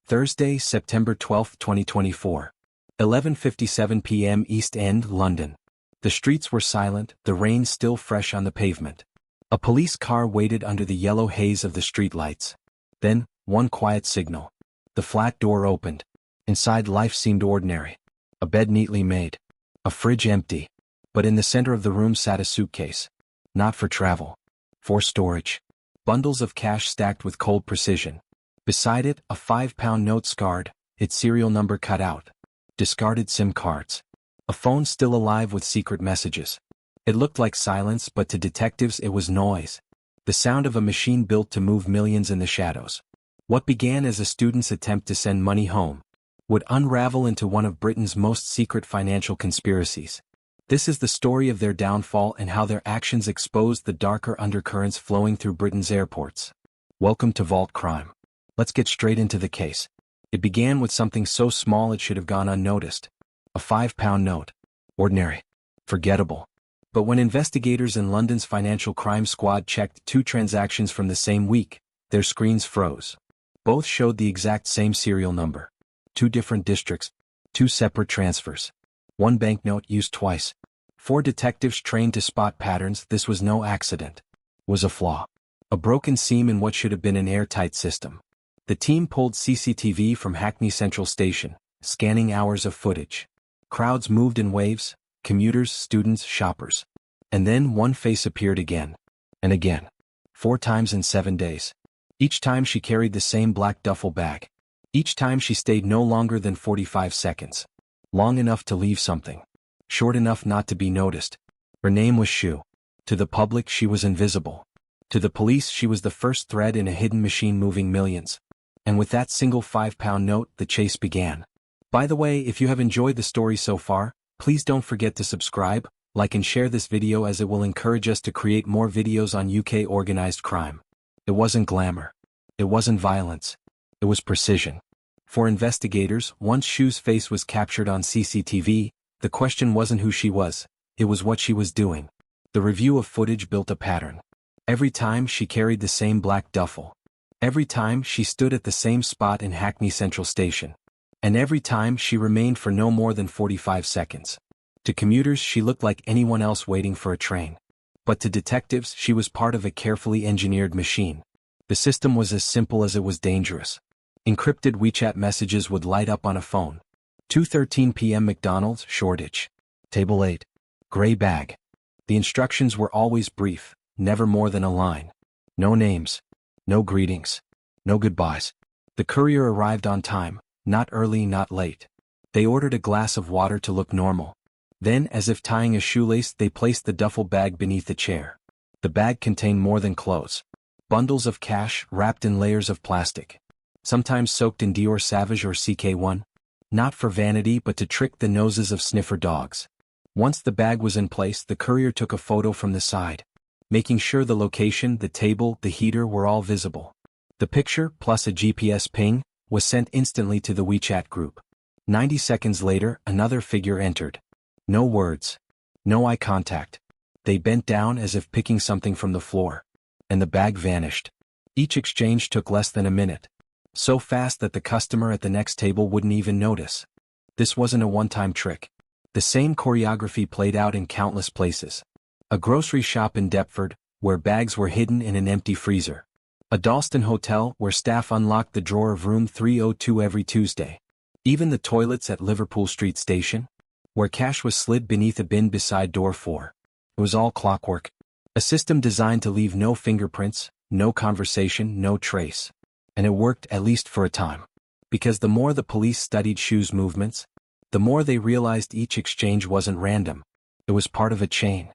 Thursday, September 12, 2024. 11:57 p.m. East End, London. The streets were silent, the rain still fresh on the pavement. A police car waited under the yellow haze of the streetlights. Then, one quiet signal. The flat door opened. Inside, life seemed ordinary. A bed neatly made. A fridge empty. But in the center of the room sat a suitcase. Not for travel. For storage. Bundles of cash stacked with cold precision. Beside it, a £5 note scarred, its serial number cut out. Discarded SIM cards. A phone still alive with secret messages. It looked like silence, but to detectives it was noise. The sound of a machine built to move millions in the shadows. What began as a student's attempt to send money home would unravel into one of Britain's most secret financial conspiracies. This is the story of their downfall and how their actions exposed the darker undercurrents flowing through Britain's airports. Welcome to Vault Crime. Let's get straight into the case. It began with something so small it should have gone unnoticed. A £5 note. Ordinary. Forgettable. But when investigators in London's Financial Crime Squad checked 2 transactions from the same week, their screens froze. Both showed the exact same serial number. 2 different districts. 2 separate transfers. 1 banknote used twice. 4 detectives trained to spot patterns. This was no accident. It was a flaw. A broken seam in what should have been an airtight system. The team pulled CCTV from Hackney Central Station, scanning hours of footage. Crowds moved in waves, commuters, students, shoppers. And then one face appeared again. And again. 4 times in 7 days. Each time she carried the same black duffel bag. Each time she stayed no longer than 45 seconds. Long enough to leave something. Short enough not to be noticed. Her name was Shu. To the public she was invisible. To the police she was the first thread in a hidden machine moving millions. And with that single £5 note, the chase began. By the way, if you have enjoyed the story so far, please don't forget to subscribe, like and share this video as it will encourage us to create more videos on UK organized crime. It wasn't glamour. It wasn't violence. It was precision. For investigators, once Shu's face was captured on CCTV, the question wasn't who she was, it was what she was doing. The review of footage built a pattern. Every time she carried the same black duffel. Every time she stood at the same spot in Hackney Central Station. And every time she remained for no more than 45 seconds. To commuters she looked like anyone else waiting for a train. But to detectives she was part of a carefully engineered machine. The system was as simple as it was dangerous. Encrypted WeChat messages would light up on a phone. 2:13 p.m. McDonald's, Shoreditch. Table 8. Gray bag. The instructions were always brief, never more than a line. No names. No greetings. No goodbyes. The courier arrived on time, not early, not late. They ordered a glass of water to look normal. Then, as if tying a shoelace, they placed the duffel bag beneath the chair. The bag contained more than clothes. Bundles of cash wrapped in layers of plastic. Sometimes soaked in Dior Sauvage or CK1. Not for vanity but to trick the noses of sniffer dogs. Once the bag was in place, the courier took a photo from the side, making sure the location, the table, the heater were all visible. The picture, plus a GPS ping, was sent instantly to the WeChat group. 90 seconds later, another figure entered. No words. No eye contact. They bent down as if picking something from the floor. And the bag vanished. Each exchange took less than a minute. So fast that the customer at the next table wouldn't even notice. This wasn't a one-time trick. The same choreography played out in countless places. A grocery shop in Deptford, where bags were hidden in an empty freezer. A Dalston hotel where staff unlocked the drawer of room 302 every Tuesday. Even the toilets at Liverpool Street Station, where cash was slid beneath a bin beside door 4. It was all clockwork. A system designed to leave no fingerprints, no conversation, no trace. And it worked, at least for a time. Because the more the police studied Shu's movements, the more they realized each exchange wasn't random. It was part of a chain.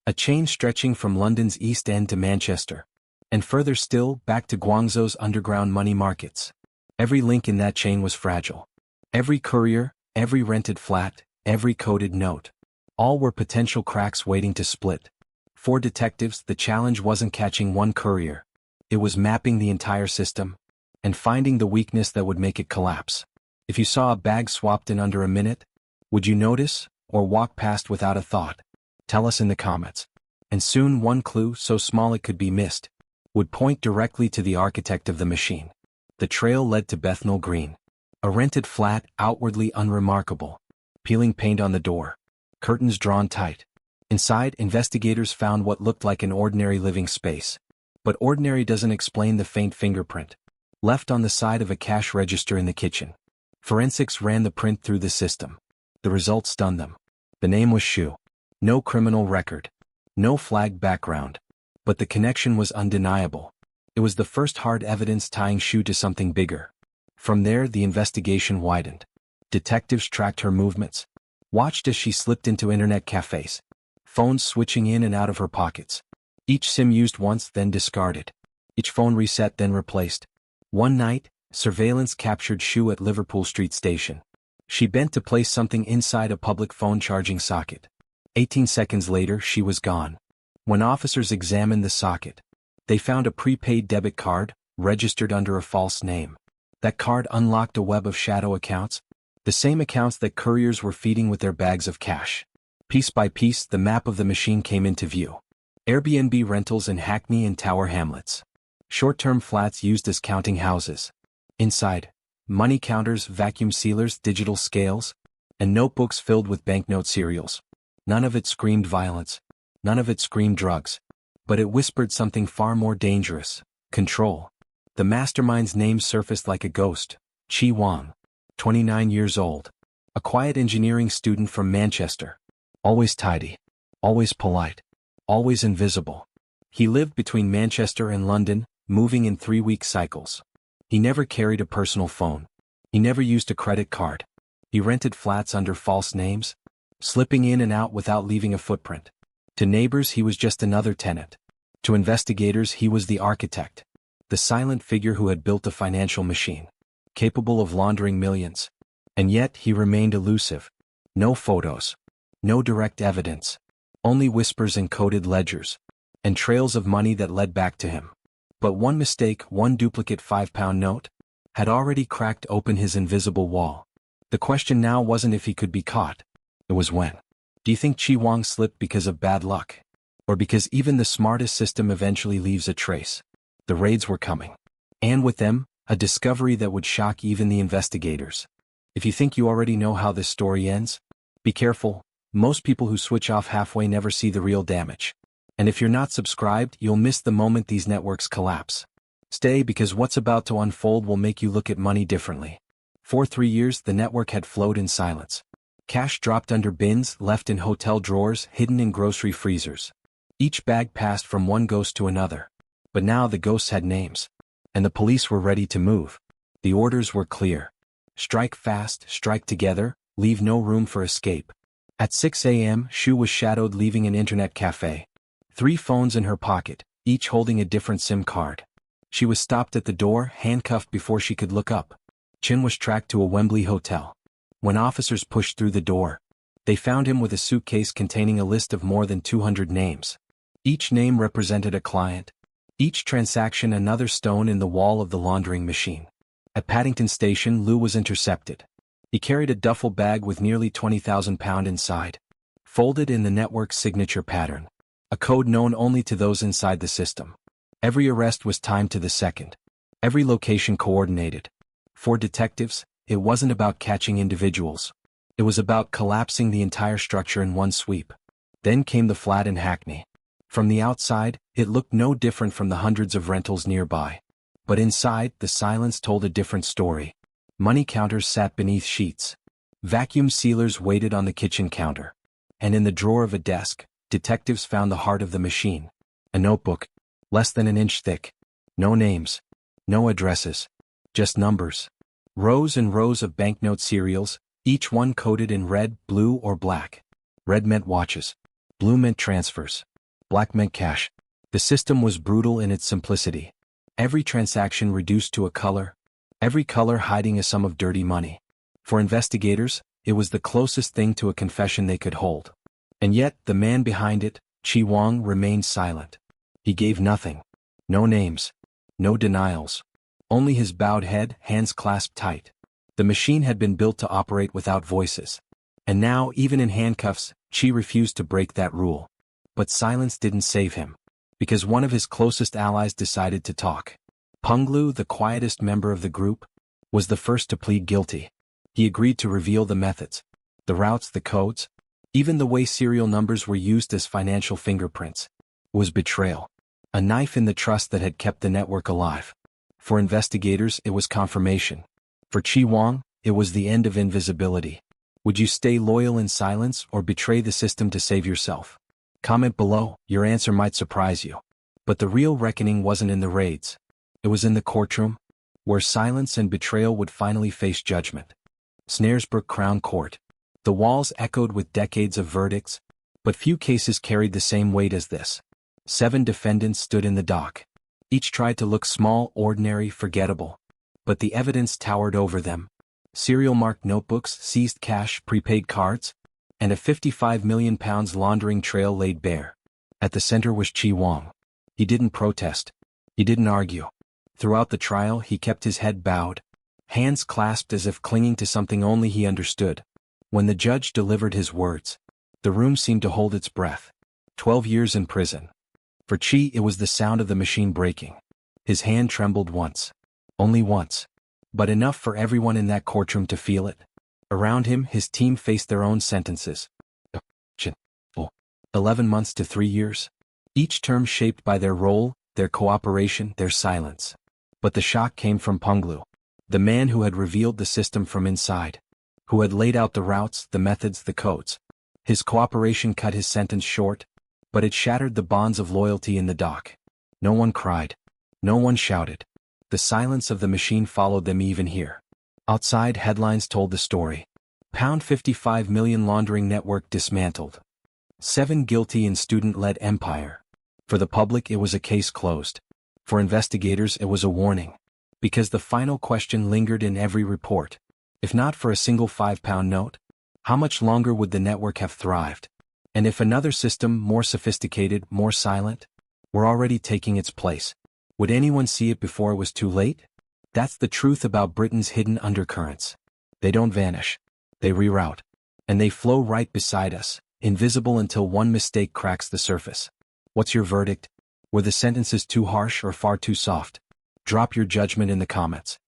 A chain stretching from London's East End to Manchester. And further still, back to Guangzhou's underground money markets. Every link in that chain was fragile. Every courier, every rented flat, every coded note. All were potential cracks waiting to split. For detectives, the challenge wasn't catching one courier. It was mapping the entire system and finding the weakness that would make it collapse. If you saw a bag swapped in under a minute, would you notice, or walk past without a thought? Tell us in the comments. And soon one clue, so small it could be missed, would point directly to the architect of the machine. The trail led to Bethnal Green. A rented flat, outwardly unremarkable. Peeling paint on the door. Curtains drawn tight. Inside, investigators found what looked like an ordinary living space. But ordinary doesn't explain the faint fingerprint left on the side of a cash register in the kitchen. Forensics ran the print through the system. The results stunned them. The name was Xu. No criminal record. No flagged background. But the connection was undeniable. It was the first hard evidence tying Xu to something bigger. From there, the investigation widened. Detectives tracked her movements. Watched as she slipped into internet cafes. Phones switching in and out of her pockets. Each SIM used once, then discarded. Each phone reset, then replaced. One night, surveillance captured Xu at Liverpool Street Station. She bent to place something inside a public phone charging socket. 18 seconds later, she was gone. When officers examined the socket, they found a prepaid debit card, registered under a false name. That card unlocked a web of shadow accounts, the same accounts that couriers were feeding with their bags of cash. Piece by piece, the map of the machine came into view. Airbnb rentals in Hackney and Tower Hamlets. Short-term flats used as counting houses. Inside, money counters, vacuum sealers, digital scales, and notebooks filled with banknote serials. None of it screamed violence. None of it screamed drugs. But it whispered something far more dangerous: control. The mastermind's name surfaced like a ghost: Chi Wang. 29 years old. A quiet engineering student from Manchester. Always tidy. Always polite. Always invisible. He lived between Manchester and London, moving in 3-week cycles. He never carried a personal phone. He never used a credit card. He rented flats under false names, slipping in and out without leaving a footprint. To neighbors, he was just another tenant. To investigators, he was the architect. The silent figure who had built a financial machine, capable of laundering millions. And yet, he remained elusive. No photos. No direct evidence. Only whispers and coded ledgers. And trails of money that led back to him. But one mistake, one duplicate £5 note, had already cracked open his invisible wall. The question now wasn't if he could be caught. It was when. Do you think Chi Wang slipped because of bad luck? Or because even the smartest system eventually leaves a trace? The raids were coming. And with them, a discovery that would shock even the investigators. If you think you already know how this story ends, be careful. Most people who switch off halfway never see the real damage. And if you're not subscribed, you'll miss the moment these networks collapse. Stay, because what's about to unfold will make you look at money differently. For 3 years, the network had flowed in silence. Cash dropped under bins, left in hotel drawers, hidden in grocery freezers. Each bag passed from one ghost to another. But now the ghosts had names. And the police were ready to move. The orders were clear. Strike fast, strike together, leave no room for escape. At 6 a.m., Xu was shadowed leaving an internet cafe. 3 phones in her pocket, each holding a different SIM card. She was stopped at the door, handcuffed before she could look up. Chin was tracked to a Wembley hotel. When officers pushed through the door, they found him with a suitcase containing a list of more than 200 names. Each name represented a client. Each transaction another stone in the wall of the laundering machine. At Paddington Station, Lou was intercepted. He carried a duffel bag with nearly £20,000 inside, folded in the network's signature pattern. A code known only to those inside the system. Every arrest was timed to the second. Every location coordinated. For detectives, it wasn't about catching individuals. It was about collapsing the entire structure in one sweep. Then came the flat in Hackney. From the outside, it looked no different from the hundreds of rentals nearby. But inside, the silence told a different story. Money counters sat beneath sheets. Vacuum sealers waited on the kitchen counter. And in the drawer of a desk, detectives found the heart of the machine. A notebook, less than an inch thick. No names. No addresses. Just numbers. Rows and rows of banknote serials, each one coded in red, blue, or black. Red meant watches. Blue meant transfers. Black meant cash. The system was brutal in its simplicity. Every transaction reduced to a color. Every color hiding a sum of dirty money. For investigators, it was the closest thing to a confession they could hold. And yet, the man behind it, Chi Wang, remained silent. He gave nothing. No names. No denials. Only his bowed head, hands clasped tight. The machine had been built to operate without voices. And now, even in handcuffs, Chi refused to break that rule. But silence didn't save him. Because one of his closest allies decided to talk. Penglu, the quietest member of the group, was the first to plead guilty. He agreed to reveal the methods, the routes, the codes, even the way serial numbers were used as financial fingerprints. It was betrayal. A knife in the trust that had kept the network alive. For investigators, it was confirmation. For Chi Wang, it was the end of invisibility. Would you stay loyal in silence or betray the system to save yourself? Comment below, your answer might surprise you. But the real reckoning wasn't in the raids. It was in the courtroom, where silence and betrayal would finally face judgment. Snaresbrook Crown Court. The walls echoed with decades of verdicts, but few cases carried the same weight as this. 7 defendants stood in the dock. Each tried to look small, ordinary, forgettable. But the evidence towered over them. Serial-marked notebooks, seized cash, prepaid cards, and a £55 million laundering trail laid bare. At the center was Chi Wang. He didn't protest. He didn't argue. Throughout the trial, he kept his head bowed, hands clasped as if clinging to something only he understood. When the judge delivered his words, the room seemed to hold its breath. 12 years in prison. For Chi, it was the sound of the machine breaking. His hand trembled once. Only once. But enough for everyone in that courtroom to feel it. Around him, his team faced their own sentences. 11 months to 3 years. Each term shaped by their role, their cooperation, their silence. But the shock came from Penglu, the man who had revealed the system from inside, who had laid out the routes, the methods, the codes. His cooperation cut his sentence short, but it shattered the bonds of loyalty in the dock. No one cried. No one shouted. The silence of the machine followed them even here. Outside, headlines told the story. £55 million laundering network dismantled. 7 guilty in student-led empire. For the public, it was a case closed. For investigators, it was a warning. Because the final question lingered in every report. If not for a single £5 note, how much longer would the network have thrived? And if another system, more sophisticated, more silent, were already taking its place, would anyone see it before it was too late? That's the truth about Britain's hidden undercurrents. They don't vanish. They reroute. And they flow right beside us, invisible until one mistake cracks the surface. What's your verdict? Were the sentences too harsh or far too soft? Drop your judgment in the comments.